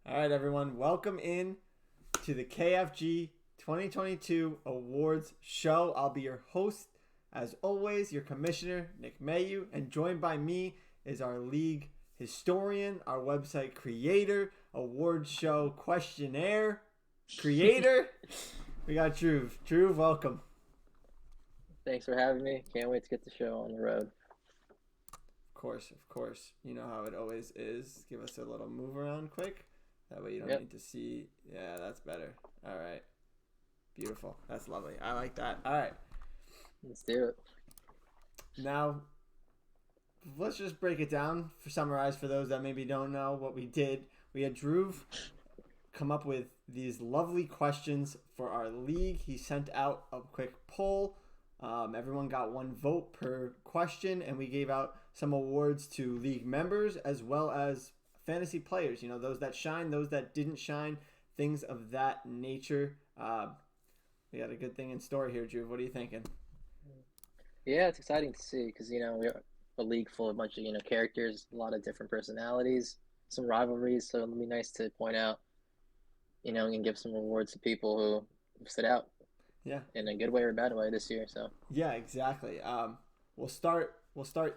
All right, everyone. Welcome in to the KFG 2022 Awards Show. I'll be your host, as always, your commissioner, Nick Mayu. And joined by me is our league historian, our website creator, award show questionnaire creator. We got Dhruv. Dhruv, welcome. Thanks for having me. Can't wait to get the show on the road. Of course. You know how it always is. Give us a little move around quick. That way you don't Yep, need to see. Yeah, that's better. All right. Beautiful. That's lovely. I like that. All right. let's do it. Now, let's just break it down summarize for those that maybe don't know what we did. We had Dhruv come up with these lovely questions for our league. He sent out a quick poll. Everyone got one vote per question, and we gave out some awards to league members as well as fantasy players. You know, those that shine, those that didn't shine, things of that nature. We got a good thing in store here, Dhruv. What are you thinking? Yeah, it's exciting to see because we're a league full of a bunch of characters, a lot of different personalities, some rivalries. So it'll be nice to point out, and give some awards to people who stood out Yeah. in a good way or a bad way this year. So Yeah, exactly. We'll start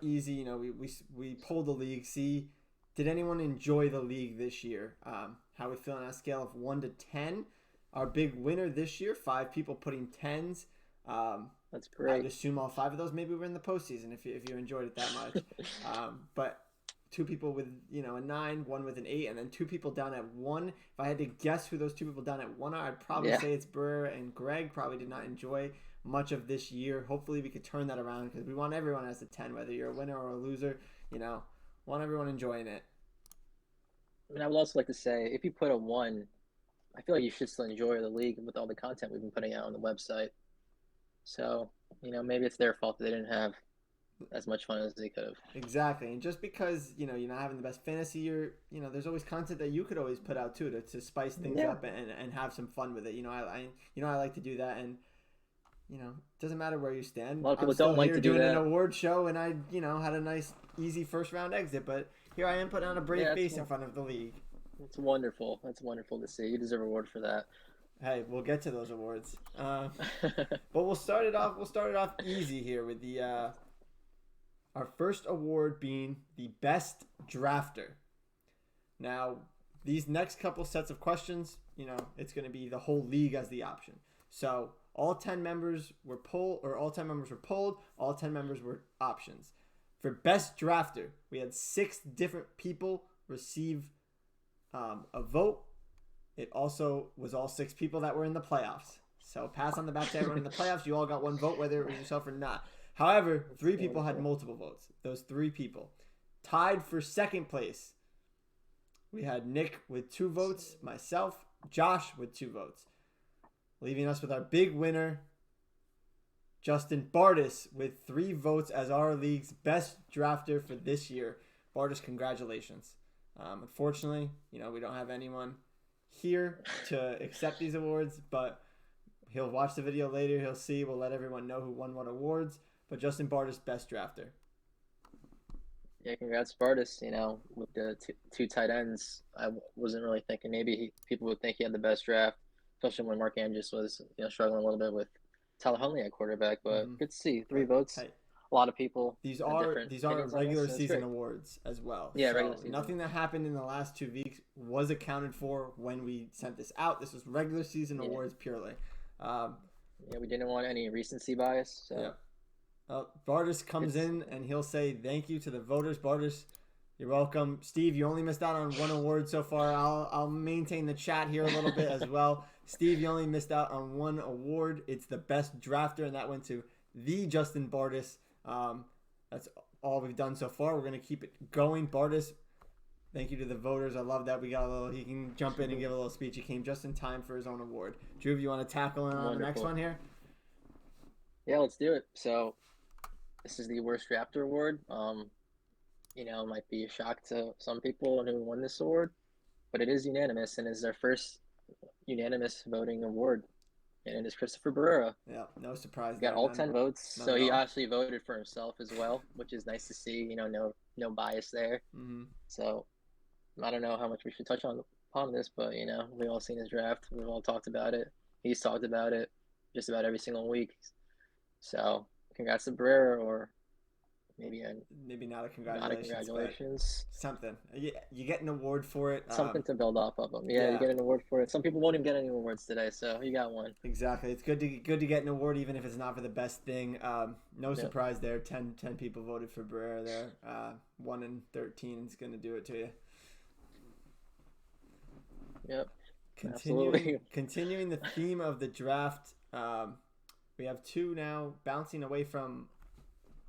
easy. You know, we pulled the league. See, did anyone enjoy the league this year? How we feeling on a scale of 1 to 10? Our big winner this year, 5 people putting tens. that's I would great. assume all 5 of those maybe were in the postseason if you enjoyed it that much. But 2 people with a 9, one with an 8, and then 2 people down at 1. If I had to guess who those 2 people down at 1 are, I'd probably Yeah, say it's Burr and Greg. Probably did not enjoy much of this year. Hopefully we could turn that around because we want everyone as a 10, whether you're a winner or a loser. You know, want everyone enjoying it. I would also like to say if you put a one, I feel like you should still enjoy the league with all the content we've been putting out on the website. So maybe it's their fault that they didn't have as much fun as they could have. Exactly, and just because you're not having the best fantasy year, there's always content that you could always put out too to spice things Yeah. up and have some fun with it. I like to do that, and it doesn't matter where you A stand. lot of I'm people still don't like here to do doing an that. award show, and I had a nice easy first round exit, but here I am putting on a brave Yeah, face in front of the league. it's wonderful. That's wonderful to see. You deserve a award for that. Hey, we'll get to those awards, but we'll start it off. We'll start it off easy here with the our first award being the best drafter. Now, these next couple sets of questions, it's going to be the whole league as the option. So all 10 members were pulled, or all 10 members were pulled. All 10 members were options. For best drafter, we had 6 different people receive a vote. It also was all 6 people that were in the playoffs. So pass on the back to everyone in the playoffs. You all got one vote, whether it was yourself or not. However, 3 people had Wonderful. multiple votes. Those 3 people tied for second place. We had Nick with 2 votes, myself, Josh with 2 votes, leaving us with our big winner, Justin Bardis, with 3 votes as our league's best drafter for this year. Bardis, congratulations. Unfortunately, we don't have anyone here to accept these awards, but he'll watch the video later. He'll see. We'll let everyone know who won what awards. But Justin Bardis, best drafter. Yeah, congrats, Spartus. With the two tight ends, I wasn't really thinking maybe people would think he had the best draft, especially when Mark Andrews was struggling a little bit with Tyler Huntley at quarterback. Mm-hmm. But good to see 3 But votes. hey, A lot of people these had are different these are opinions on this, regular and it's season great. awards as well. Yeah, So regular season. nothing that happened in the last 2 weeks was accounted for when we sent this out. This was regular season Yeah, awards purely. Um, yeah. We didn't want any recency bias, yeah. so Bardis comes it's in and he'll say thank you to the voters. Bardis, you're welcome. Steve, you only missed out on 1 award so far. I'll maintain the chat here a little bit as well. Steve, you only missed out on 1 award. It's the best drafter, and that went to the Justin Bardis. That's all we've done so far. We're gonna keep it going. Bardis, thank you to the voters. I love that we got a little. He can jump in and give a little speech. He came just in time for his own award. Drew, you want to tackle in on the next wonderful. one here? Yeah, let's do it. So this is the worst drafter award. It might be a shock to some people who won this award, but it is unanimous and is their first unanimous voting award, and it is Christopher Barrera. Yeah, no surprise He got there. all 10 votes, None so at he all. actually voted for himself as well, which is nice to see. No bias there. Mm-hmm. So I don't know how much we should touch on upon this, but we all seen his draft. We've all talked about it. He's talked about it just about every single week. So congrats to Barrera, or maybe Maybe not a not a congratulations, but congratulations. something. You get an award for it. Something to build off of him. Yeah, you Yeah, get an award for it. Some people won't even get any awards today, so you got one. exactly. It's good to get an award, even if it's not for the best thing. No Yep. surprise there. 10 people voted for Barrera there. 1 in 13 is going to do it to you. Yep. Continuing, Absolutely. continuing the theme of the draft, we have two now bouncing away from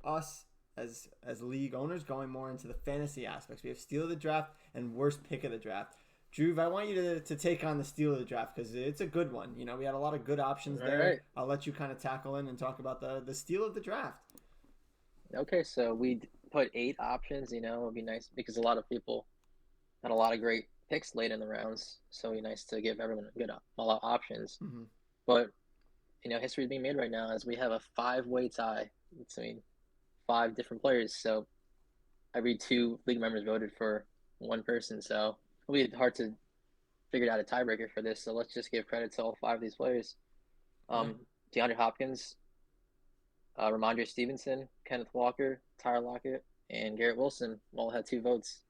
us as league owners, going more into the fantasy aspects. We have steal of the draft and worst pick of the draft. Drew, I want you to take on the steal of the draft because it's a good one. We had a lot of good options All there. right. I'll let you kind of tackle in and talk about the steal of the draft. Okay, so we put 8 options. It'd be nice because a lot of people had a lot of great picks late in the rounds, so it'd be nice to give everyone a lot of options. Mm-hmm. But history is being made right now as we have a 5-way tie between 5 different players. So every 2 league members voted for one person. So it'll be hard to figure out a tiebreaker for this. So let's just give credit to all 5 of these players. DeAndre Hopkins, Ramondre Stevenson, Kenneth Walker, Tyler Lockett, and Garrett Wilson all had 2 votes.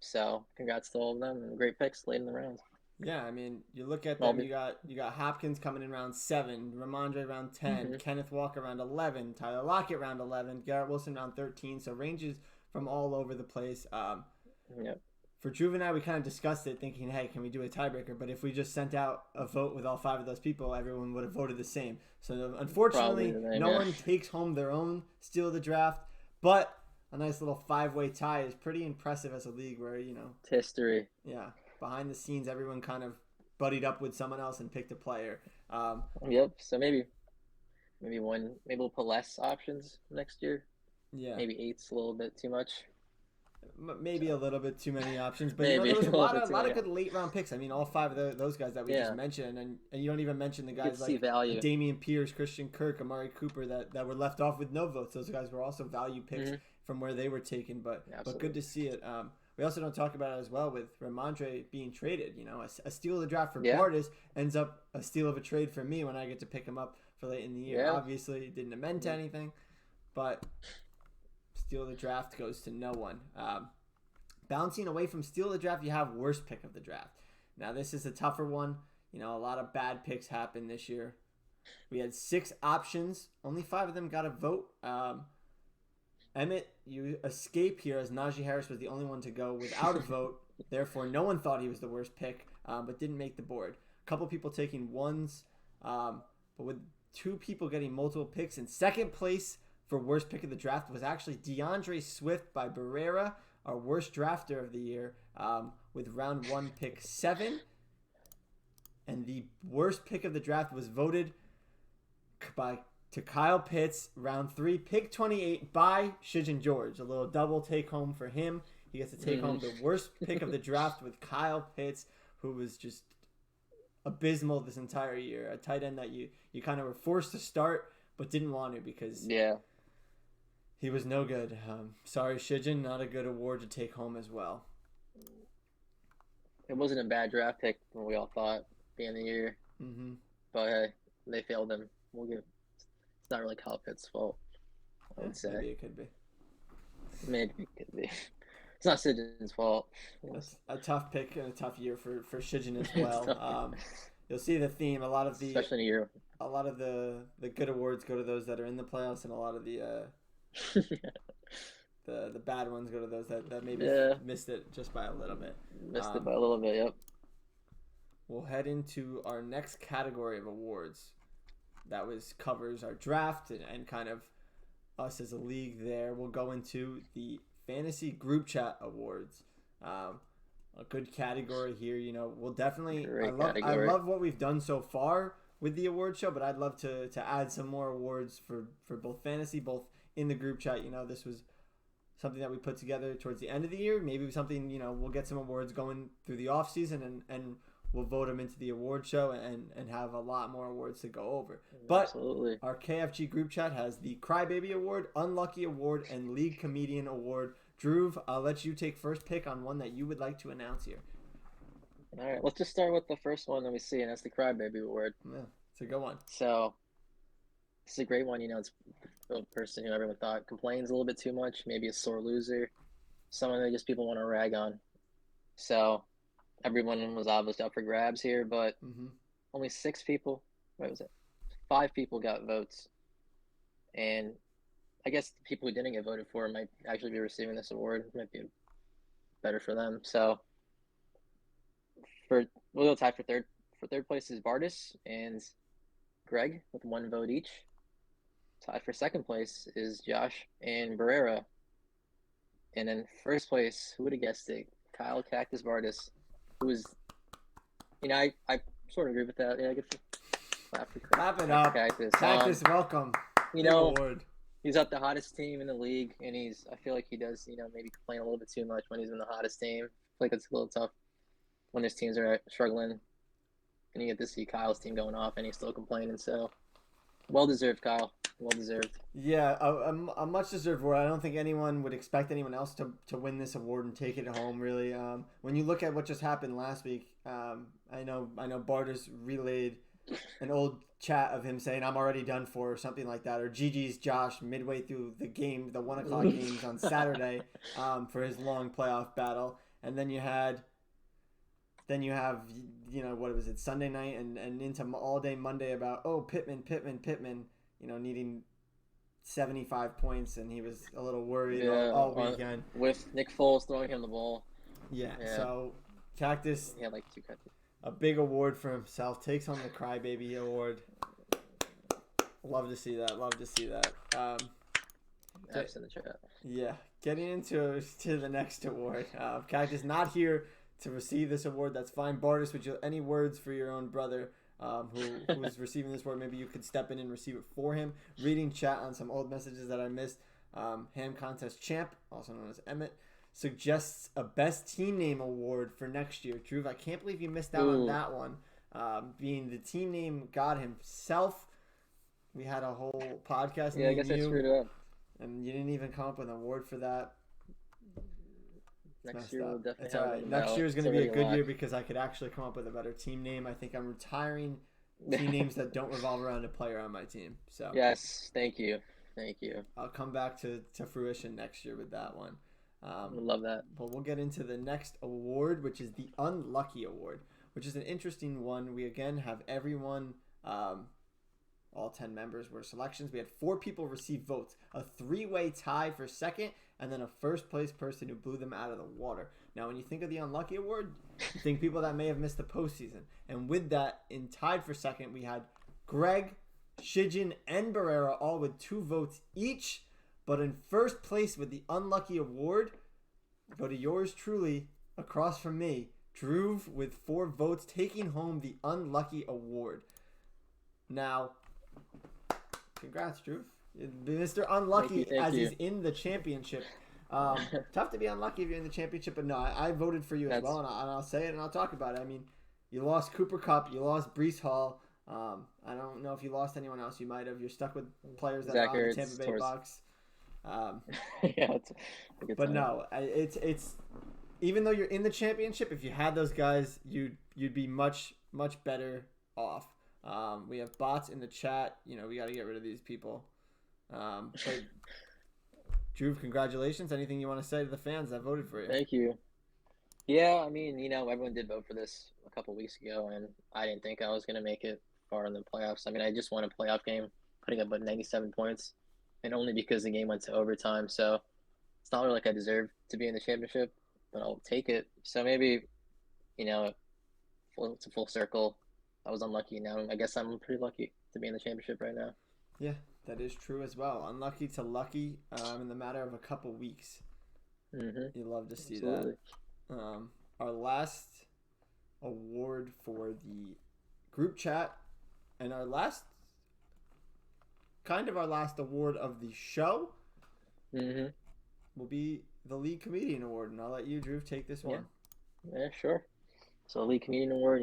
So congrats to all of them and great picks late in the round. Yeah, I mean, you look at them. You got Hopkins coming in round 7, Ramondre round 10, Kenneth Walker round 11, Tyler Lockett round 11, Garrett Wilson round 13. So ranges from all over the place. Yep. For Drew and I, we kind of discussed it, thinking, hey, can we do a tiebreaker? But if we just sent out a vote with all 5 of those people, everyone would have voted the same. So unfortunately, no one takes home their own steal of the draft. But a nice little 5-way tie is pretty impressive as a league where, It's history. Yeah. Behind the scenes, everyone kind of buddied up with someone else and picked a player. Yep. So maybe we'll put less options next year. Yeah. Maybe 8's a little bit too much. Maybe a little bit too many options, but Maybe there was a a lot little of bit good late round picks. I mean, all 5 of those guys that we just mentioned, and you don't even mention the guys like Damian Pierce, Christian Kirk, Amari Cooper that were left off with no votes. Those guys were also value picks from where they were taken, but good to see it. We also don't talk about it as well with Ramondre being traded. A steal of the draft for Bardis ends up a steal of a trade for me when I get to pick him up for late in the year. Yeah. Obviously, it didn't amend to anything, but steal of the draft goes to no one. Bouncing away from steal of the draft, you have worst pick of the draft. Now, this is a tougher one. A lot of bad picks happened this year. We had 6 options. Only 5 of them got a vote. Emmett, you escape here as Najee Harris was the only one to go without a vote. Therefore, no one thought he was the worst pick, but didn't make the board. A couple people taking 1s, but with 2 people getting multiple picks. In second place for worst pick of the draft was actually DeAndre Swift by Barrera, our worst drafter of the year, with round 1 pick 7. And the worst pick of the draft was voted to Kyle Pitts, round 3, pick 28 by Shijin George. A little double take home for him. He gets to take home the worst pick of the draft with Kyle Pitts, who was just abysmal this entire year. A tight end that you kind of were forced to start, but didn't want to because he was no good. Sorry, Shijin, not a good award to take home as well. It wasn't a bad draft pick when we all thought at the end of the year. Mm-hmm. But hey, they failed him. It's not really Kyle Pitt's fault, I would say. Maybe it could be. Maybe it could be. It's not Sidgen's fault. It's a tough pick and a tough year for Shijin as well. You'll see the theme. Especially in a year. A lot of the good awards go to those that are in the playoffs, and a lot of the the bad ones go to those that maybe missed it just by a little bit. Missed it by a little bit, yep. We'll head into our next category of awards. That covers our draft and kind of us as a league there. We'll go into the Fantasy Group Chat Awards. A good category here. We'll definitely... I love what we've done so far with the award show, but I'd love to add some more awards for both fantasy, both in the group chat. This was something that we put together towards the end of the year. Maybe something, we'll get some awards going through the off season and we'll vote them into the award show and have a lot more awards to go over. But Absolutely. Our KFG group chat has the Crybaby Award, Unlucky Award, and League Comedian Award. Dhruv, I'll let you take first pick on one that you would like to announce here. All right, let's just start with the first one that we see, and that's the Crybaby Award. Yeah, it's a good one. So this is a great one. It's the person who everyone thought complains a little bit too much, maybe a sore loser, someone that just people want to rag on. So everyone was obviously up for grabs here, but Hmm. only six people, what was it? Five people got votes. And I guess the people who didn't get voted for might actually be receiving this award. It might be better for them. So for we'll go tie for third place is Bardis and Greg with one vote each. Tied for second place is Josh and Barrera. And then first place, who would have guessed it? Kyle Cactus Bardis, who is, I sort of agree with that. Yeah, I get clap for, Clap it clap for up. Cactus. Cactus, welcome. You Big know, award. he's at the hottest team in the league, and I feel like he does, maybe complain a little bit too much when he's in the hottest team. I feel like it's a little tough when his teams are struggling, and you get to see Kyle's team going off, and he's still complaining. So, well deserved, Kyle. Well deserved. Yeah, a much deserved award. I don't think anyone would expect anyone else to win this award and take it home. Really, when you look at what just happened last week, I know Bartis relayed an old chat of him saying I'm already done for or something like that, or Gigi's Josh midway through the game, the 1 o'clock games on Saturday, for his long playoff battle, and then you have what was it, Sunday night and into all day Monday about Pittman, needing 75 points, and he was a little worried all weekend with Nick Foles throwing him the ball. Yeah. So Cactus, he had like 2 catches. A big award for himself, takes home the Crybaby Award. Love to see that. Apps in the chat. Yeah, getting into the next award. Cactus not here to receive this award. That's fine. Bartis, would you any words for your own brother who is receiving this award? Maybe you could step in and receive it for him. Reading chat on some old messages that I missed. Ham Contest Champ, also known as Emmett, suggests a best team name award for next year. Dhruv, I can't believe you missed out on that one. Being the team name God himself. We had a whole podcast. Yeah, I guess I screwed it up. And you didn't even come up with an award for that. Next year we'll definitely it's all right. Next year is going to be a good year because I could actually come up with a better team name. I think I'm retiring team names that don't revolve around a player on my team. So yes, thank you. I'll come back to fruition next year with that one. Love that. But we'll get into the next award, which is the Unlucky Award, which is an interesting one. We again have everyone, all 10 members were selections. We had 4 people receive votes, a 3-way tie for second, and then a first place person who blew them out of the water. Now, when you think of the Unlucky Award, you think people that may have missed the postseason. And with that, in tied for second, we had Greg, Shijin, and Barrera all with 2 votes each. But in first place with the Unlucky Award, go to yours truly, across from me, Dhruv with 4 votes, taking home the Unlucky Award. Now, congrats, Dhruv. Mr. Unlucky, thank you. He's in the championship. Tough to be unlucky if you're in the championship, but no, I voted for you as well, and I'll say it and I'll talk about it. I mean, you lost Cooper Kupp, you lost Breece Hall. I don't know if you lost anyone else. You might have. You're stuck with players that are on the Tampa Bay Bucks. But no, it's even though you're in the championship, if you had those guys, you'd be much better off. We have bots in the chat. We got to get rid of these people. But Dhruv, congratulations. Anything you want to say to the fans that voted for you? Thank you. Yeah, I mean, everyone did vote for this a couple weeks ago, and I didn't think I was going to make it far in the playoffs. I mean, I just won a playoff game, putting up 97 points, and only because the game went to overtime. So it's not really like I deserve to be in the championship, but I'll take it. So maybe, it's a full circle. I was unlucky. Now I guess I'm pretty lucky to be in the championship right now. Yeah, that is true as well. Unlucky to lucky in the matter of a couple weeks. Mm-hmm. You love to see Absolutely. that. Our last award for the group chat and our last award of the show will be the League Comedian Award. And I'll let you, Dhruv, take this one. Yeah, sure. So League Comedian Award,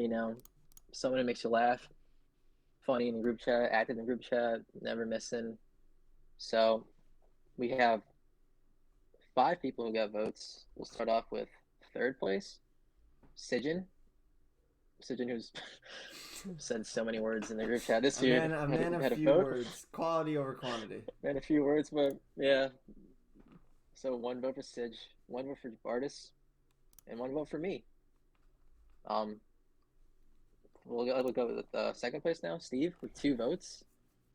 someone who makes you laugh, funny in the group chat, active in the group chat, never missing. So we have 5 people who got votes. We'll start off with third place, Sijin Sijin, who's said so many words in the group chat this A year. man, a man of Had a few vote. words, quality over quantity. Man, a few words, but yeah. So one vote for Sij, one vote for Bardis, and one vote for me. Um, we'll go with second place now, Steve, with 2 votes.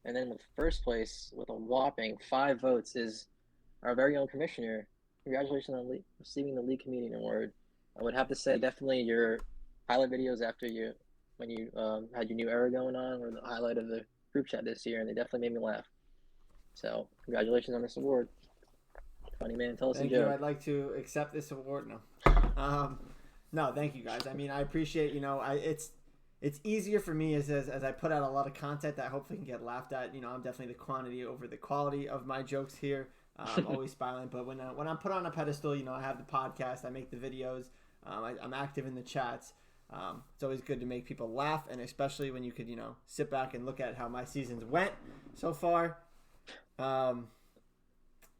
And then with first place, with a whopping 5 votes, is our very own commissioner. Congratulations on receiving the League Comedian Award. I would have to say, definitely your highlight videos after when you had your new era going on were the highlight of the group chat this year, and they definitely made me laugh. So, congratulations on this award. Funny man, tell us Thank a you. joke. I'd like to accept this award. No. No, thank you guys. I mean, I appreciate, it's easier for me as I put out a lot of content that hopefully can get laughed at. I'm definitely the quantity over the quality of my jokes here. I'm always smiling, but when I'm put on a pedestal, I have the podcast, I make the videos, I'm active in the chats. It's always good to make people laugh, and especially when you could, sit back and look at how my seasons went so far.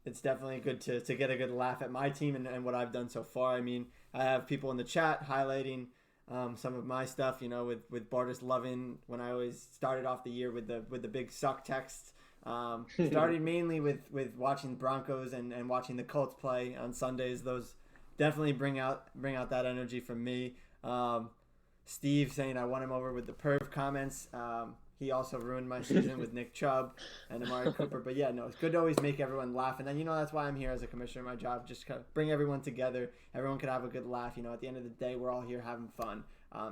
It's definitely good to get a good laugh at my team and what I've done so far. I mean, I have people in the chat highlighting some of my stuff, with Bardis loving when I always started off the year with the big suck texts. Started mainly with watching Broncos and watching the Colts play on Sundays. Those definitely bring out that energy from me. Steve saying I won him over with the perv comments. He also ruined my season with Nick Chubb and Amari Cooper. But yeah, no, it's good to always make everyone laugh. And then, that's why I'm here as a commissioner. My job, just kind of bring everyone together. Everyone could have a good laugh. At the end of the day, we're all here having fun.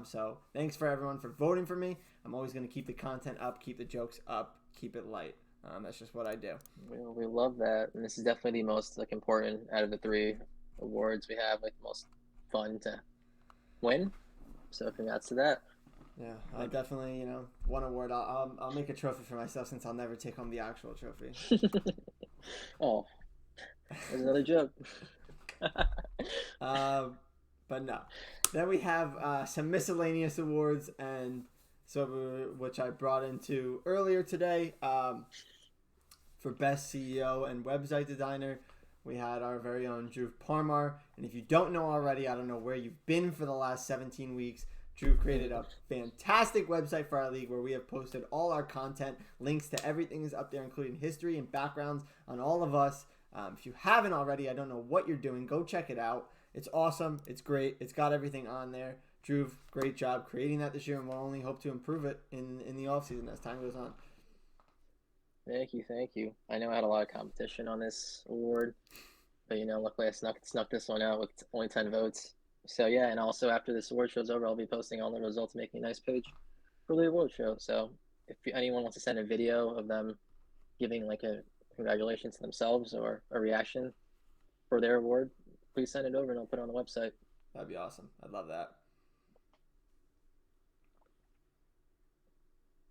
So thanks for everyone for voting for me. I'm always going to keep the content up, keep the jokes up, keep it light. That's just what I do. We love that. And this is definitely the most important out of the 3 awards we have, the most fun to win. So congrats to that. Yeah, I definitely, one award. I'll make a trophy for myself since I'll never take home the actual trophy. Oh, there's another joke. But no. Then we have some miscellaneous awards, and so which I brought into earlier today. For best CEO and website designer, we had our very own Dhruv Parmar. And if you don't know already, I don't know where you've been for the last 17 weeks. Dhruv created a fantastic website for our league where we have posted all our content. Links to everything is up there, including history and backgrounds on all of us. If you haven't already, I don't know what you're doing. Go check it out. It's awesome. It's great. It's got everything on there. Dhruv, great job creating that this year, and we'll only hope to improve it in the offseason as time goes on. Thank you. I know I had a lot of competition on this award, but luckily I snuck this one out with only 10 votes. So yeah, and also after this award show's over, I'll be posting all the results, making a nice page for the award show. So if anyone wants to send a video of them giving a congratulations to themselves or a reaction for their award, please send it over and I'll put it on the website. That'd be awesome. I'd love that.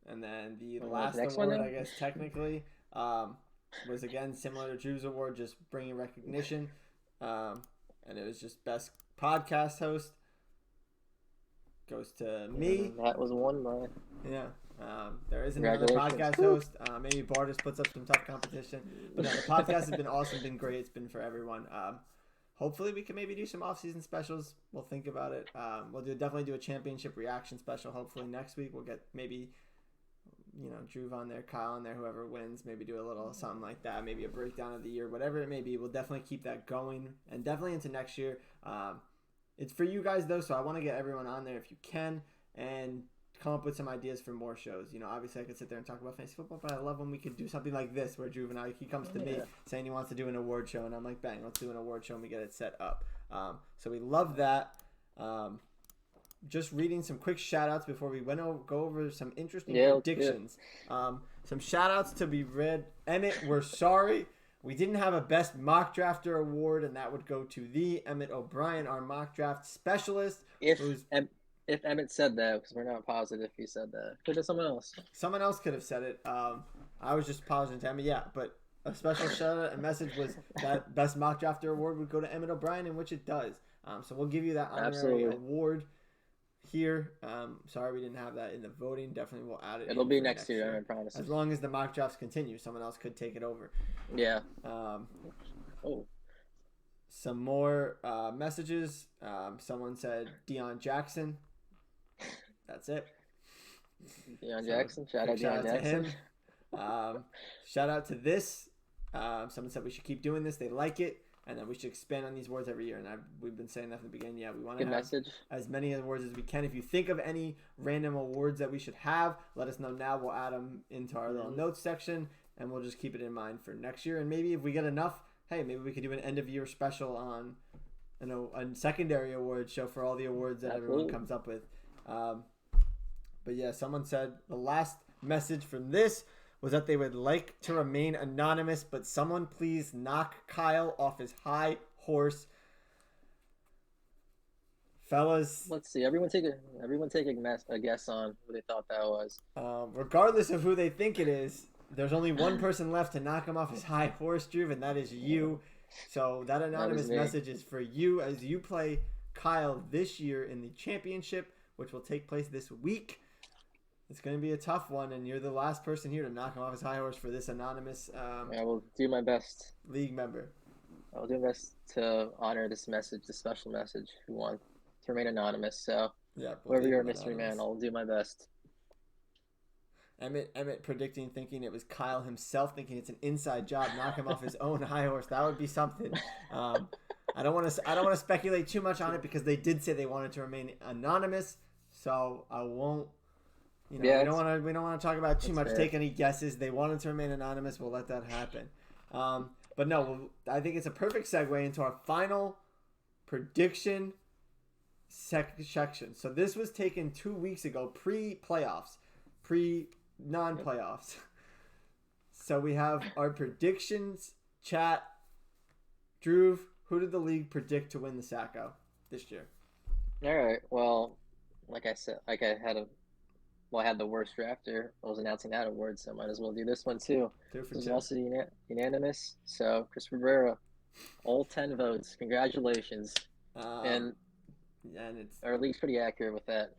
And then the last award, I guess technically, was again similar to Dhruv's award, just bringing recognition. And it was just best podcast host. Goes to me. That was won by. Yeah. There is another podcast host. Maybe Bardis puts up some tough competition. But no, the podcast has been awesome, been great. It's been for everyone. Hopefully we can maybe do some off-season specials. We'll think about it. We'll definitely do a championship reaction special. Hopefully next week we'll get maybe Dhruv on there, Kyle on there, whoever wins, maybe do a little something like that, maybe a breakdown of the year, whatever it may be. We'll definitely keep that going, and definitely into next year. It's for you guys though, so I want to get everyone on there if you can, and come up with some ideas for more shows. Obviously I could sit there and talk about fantasy football, but I love when we could do something like this where Dhruv and I, he comes to me saying he wants to do an award show, and I'm like, bang, let's do an award show, and we get it set up. So we love that. Just reading some quick shout outs before we go over some interesting predictions. Some shout outs to be read. Emmett, we're sorry. We didn't have a best mock drafter award, and that would go to the Emmett O'Brien, our mock draft specialist. If Emmett said that, because we're not positive if he said that. Could have someone else. Someone else could have said it. I was just apologizing to Emmett, but a special shout out and message was that best mock drafter award would go to Emmett O'Brien, in which it does. So we'll give you that honorary award here. Sorry we didn't have that in the voting. Definitely we'll add it. It'll be next year, I promise. As long as the mock drafts continue, someone else could take it over. Yeah. Some more messages. Someone said Deion Jackson. That's it. Deion So, Jackson. Shout out quick shout Deion out to Jackson. him. Shout out to this. Someone said we should keep doing this. They like it, and then we should expand on these awards every year. And we've been saying that from the beginning. Yeah, we want to Good have message. as many awards as we can. If you think of any random awards that we should have, let us know now. We'll add them into our little notes section, and we'll just keep it in mind for next year. And maybe if we get enough, hey, maybe we could do an end of year special on, a secondary award show for all the awards that everyone comes up with. But yeah, someone said the last message from this was that they would like to remain anonymous, but someone please knock Kyle off his high horse. Fellas, Let's see. Everyone take a guess on who they thought that was. regardless of who they think it is, there's only one person left to knock him off his high horse, Drew, and that is you. So that anonymous message is for you as you play Kyle this year in the championship, which will take place this week. It's going to be a tough one, and you're the last person here to knock him off his high horse for this anonymous I will do my best. League member. I will do my best to honor this message, this special message, who wants to remain anonymous. So, yeah, whoever you're, mystery man, I'll do my best. Emmett predicting, thinking it was Kyle himself, thinking it's an inside job, knock him off his own high horse. That would be something. I don't want to speculate too much on it because they did say they wanted to remain anonymous, so I won't. We don't want to talk about too much. Fair. Take any guesses. They wanted to remain anonymous. We'll let that happen. But no, I think it's a perfect segue into our final prediction section. So this was taken 2 weeks ago, pre-playoffs, non-playoffs. So we have our predictions chat. Dhruv, who did the league predict to win the Sacco this year? All right. Well, like I said, I had the worst drafter. I was announcing that award, so I might as well do this one too. This was also unanimous. So Chris Rivera, all 10 votes. Congratulations. And it's our league's pretty accurate with that.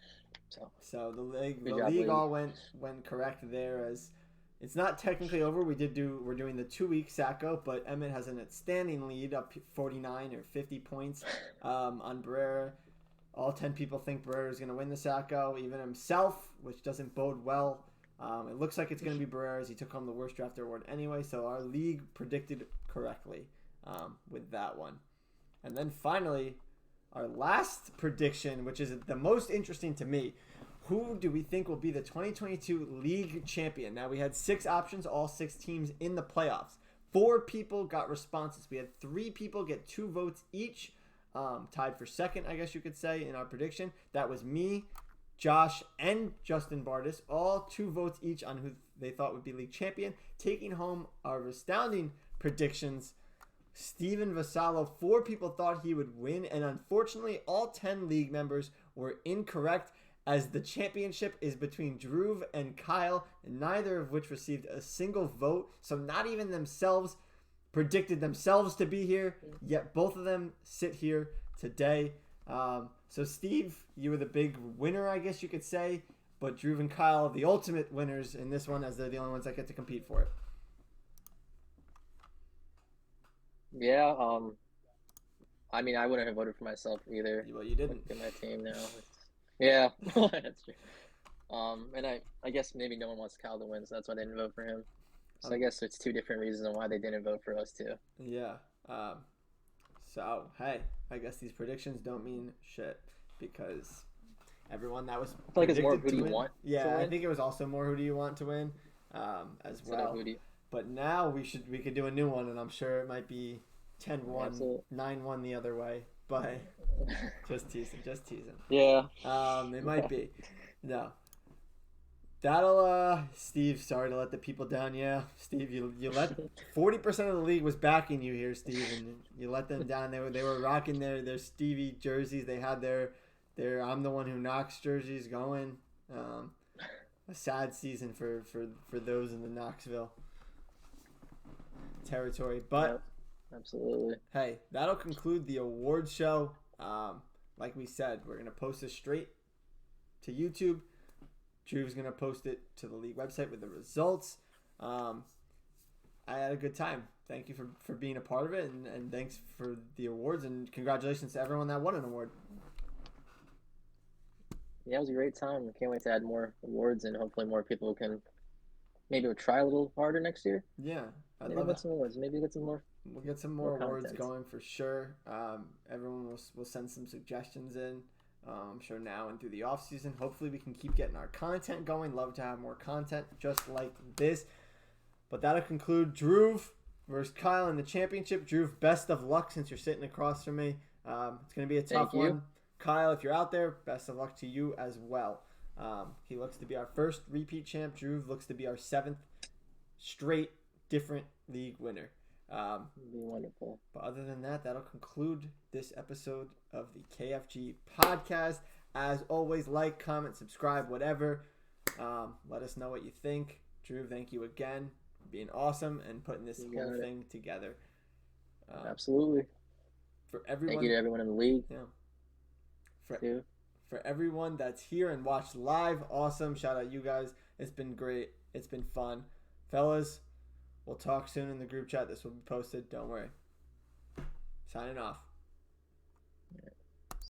So the league all went correct there, as it's not technically over. We're doing the 2-week Sacco, but Emmett has an outstanding lead, up 49 or 50 points on Barrera. All 10 people think Barrera is going to win the Sacco, even himself, which doesn't bode well. It looks like it's going to be Barrera, as he took home the worst drafter award anyway. So our league predicted correctly with that one. And then finally, our last prediction, which is the most interesting to me. Who do we think will be the 2022 league champion? Now, we had 6 options, all 6 teams in the playoffs. 4 people got responses. We had 3 people get 2 votes each. Tied for second, I guess you could say, in our prediction. That was me, Josh, and Justin Bardis, all 2 votes each on who they thought would be league champion. Taking home our astounding predictions, Steven Vasallo, 4 people thought he would win, and unfortunately, all 10 league members were incorrect, as the championship is between Dhruv and Kyle, neither of which received a single vote, so not even themselves predicted themselves to be here, yet both of them sit here today. So Steve, you were the big winner, I guess you could say, but Dhruv and Kyle, the ultimate winners in this one, as they're the only ones that get to compete for it. Yeah, I mean, I wouldn't have voted for myself either. Well, you didn't. In my team now. Yeah, that's true. And I guess maybe no one wants Kyle to win, so that's why they didn't vote for him. So I guess it's 2 different reasons on why they didn't vote for us too. Yeah. So hey, I guess these predictions don't mean shit because everyone that was I feel like it's more who do you want? Yeah, I think it was also more who do you want to win, as well. But now we could do a new one, and I'm sure it might be 10-1, 9-1 the other way. But just teasing. Yeah. It might be. No. That'll Steve, sorry to let the people down. Yeah, Steve, you let 40% of the league was backing you here, Steve, and you let them down. They were rocking their Stevie jerseys. They had their I'm the one who knocks jerseys going. A sad season for those in the Knoxville territory. But yep, absolutely. Hey, that'll conclude the awards show. Like we said, we're gonna post this straight to YouTube. Drew's going to post it to the league website with the results. I had a good time. Thank you for being a part of it, and thanks for the awards, and congratulations to everyone that won an award. Yeah, it was a great time. Can't wait to add more awards and hopefully more people can maybe we'll try a little harder next year. Yeah, I'd Maybe love get it. some awards. Maybe get some We'll get some more more awards content. going for sure. Everyone will send some suggestions in. I'm sure now and through the off season. Hopefully, we can keep getting our content going. Love to have more content just like this. But that'll conclude Dhruv versus Kyle in the championship. Dhruv, best of luck since you're sitting across from me. It's going to be a tough Thank you. one. Kyle, if you're out there, best of luck to you as well. He looks to be our first repeat champ. Dhruv looks to be our seventh straight different league winner. It'd be wonderful. But other than that, that'll conclude this episode of the KFG podcast. As always, like, comment, subscribe, whatever. Let us know what you think. Dhruv, thank you again for being awesome and putting this whole thing together. Absolutely. For everyone, thank you to everyone in the league. Yeah. For everyone that's here and watched live, awesome. Shout out you guys. It's been great. It's been fun. Fellas, we'll talk soon in the group chat. This will be posted. Don't worry. Signing off.